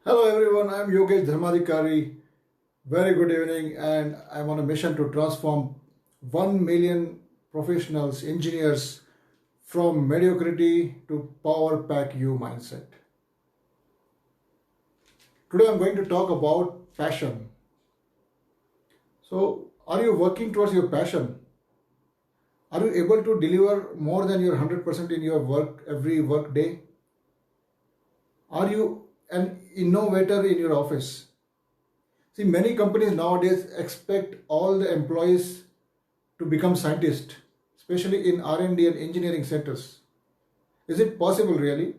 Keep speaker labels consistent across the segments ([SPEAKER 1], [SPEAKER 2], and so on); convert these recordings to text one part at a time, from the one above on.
[SPEAKER 1] Hello everyone, I am Yogesh Dharmadhikari. Very good evening, and I'm on a mission to transform 1 million professionals, engineers from mediocrity to power pack you mindset. Today I'm going to talk about passion. So, are you working towards your passion? Are you able to deliver more than your 100% in your work every work day? Are you an innovator in your office? See, many companies nowadays expect all the employees to become scientists, especially in R&D and engineering centers. Is it possible really?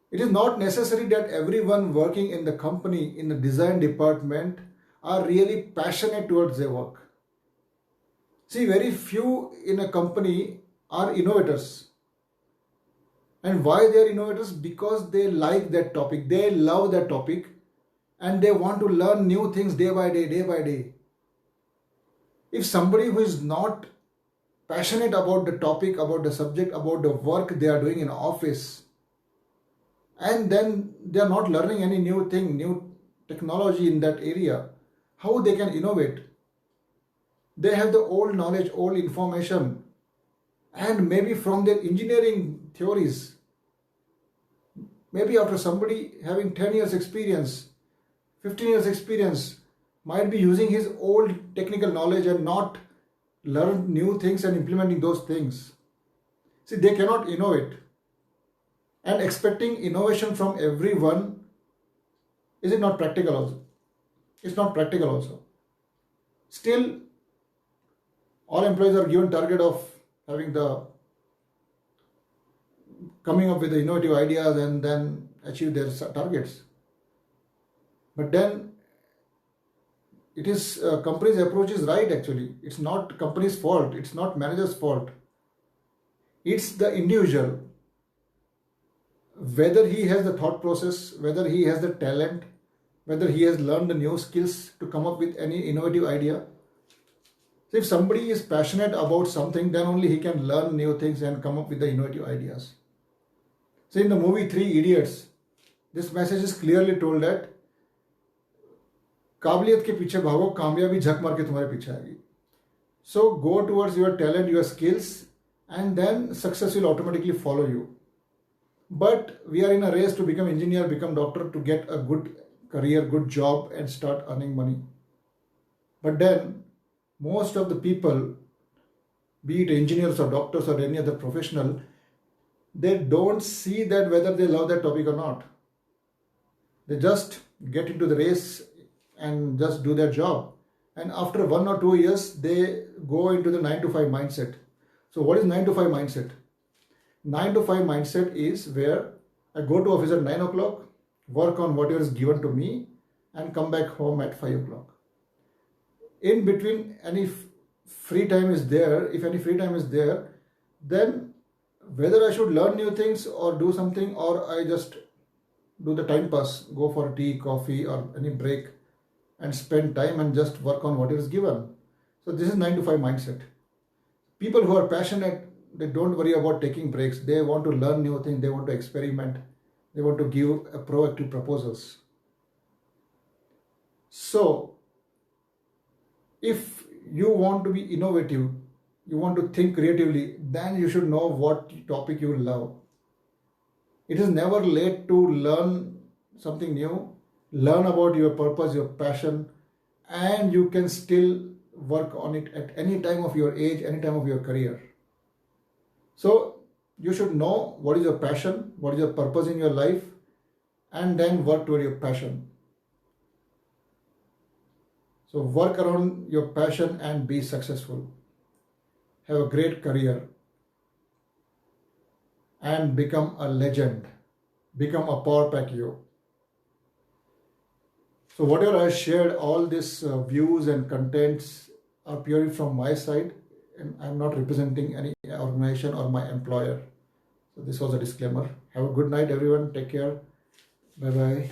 [SPEAKER 1] It is not necessary that everyone working in the company in the design department are really passionate towards their work. See, very few in a company are innovators. And why they are innovators? Because they like that topic, they love that topic, and they want to learn new things day by day, day by day. If somebody who is not passionate about the topic, about the subject, about the work they are doing in office, and then they are not learning any new thing, new technology in that area, how they can innovate? They have the old knowledge, old information, and maybe from their engineering theories, maybe after somebody having 10 years experience, 15 years experience, might be using his old technical knowledge and not learn new things and implementing those things. See, they cannot innovate. And expecting innovation from everyone, is it not practical also? It's not practical also. Still, all employees are given target of having the coming up with the innovative ideas and then achieve their targets. But then it is company's approach is right actually. It's not company's fault. It's not manager's fault. It's the individual. Whether he has the thought process, whether he has the talent, whether he has learned the new skills to come up with any innovative idea. So if somebody is passionate about something, then only he can learn new things and come up with the innovative ideas. So in the movie Three Idiots, this message is clearly told that काबिलियत के पीछे भागो, कामयाबी झक मार के तुम्हारे पीछे आएगी. So go towards your talent, your skills, and then success will automatically follow you. But we are in a race to become engineer, become doctor, to get a good career, good job, and start earning money. But then most of the people, be it engineers or doctors or any other professional, they don't see that whether they love that topic or not. They just get into the race and just do their job. And after 1 or 2 years, they go into the 9 to 5 mindset. So what is 9 to 5 mindset? 9 to 5 mindset is where I go to office at 9 o'clock, work on whatever is given to me, and come back home at 5 o'clock. In between, any free time is there, if any free time is there, then whether I should learn new things or do something, or I just do the time pass, go for a tea, coffee, or any break, and spend time and just work on what is given. So this is 9 to 5 mindset. People who are passionate, they don't worry about taking breaks. They want to learn new things. They want to experiment. They want to give a proactive proposals. So if you want to be innovative, you want to think creatively, then you should know what topic you love. It is never late to learn something new. Learn about your purpose, your passion, and you can still work on it at any time of your age, any time of your career. So you should know what is your passion, what is your purpose in your life, and then work toward your passion. So work around your passion and be successful. Have a great career and become a legend. Become a power pack you. So whatever I shared, all these views and contents are purely from my side, and I'm not representing any organization or my employer. So this was a disclaimer. Have a good night everyone. Take care. Bye bye.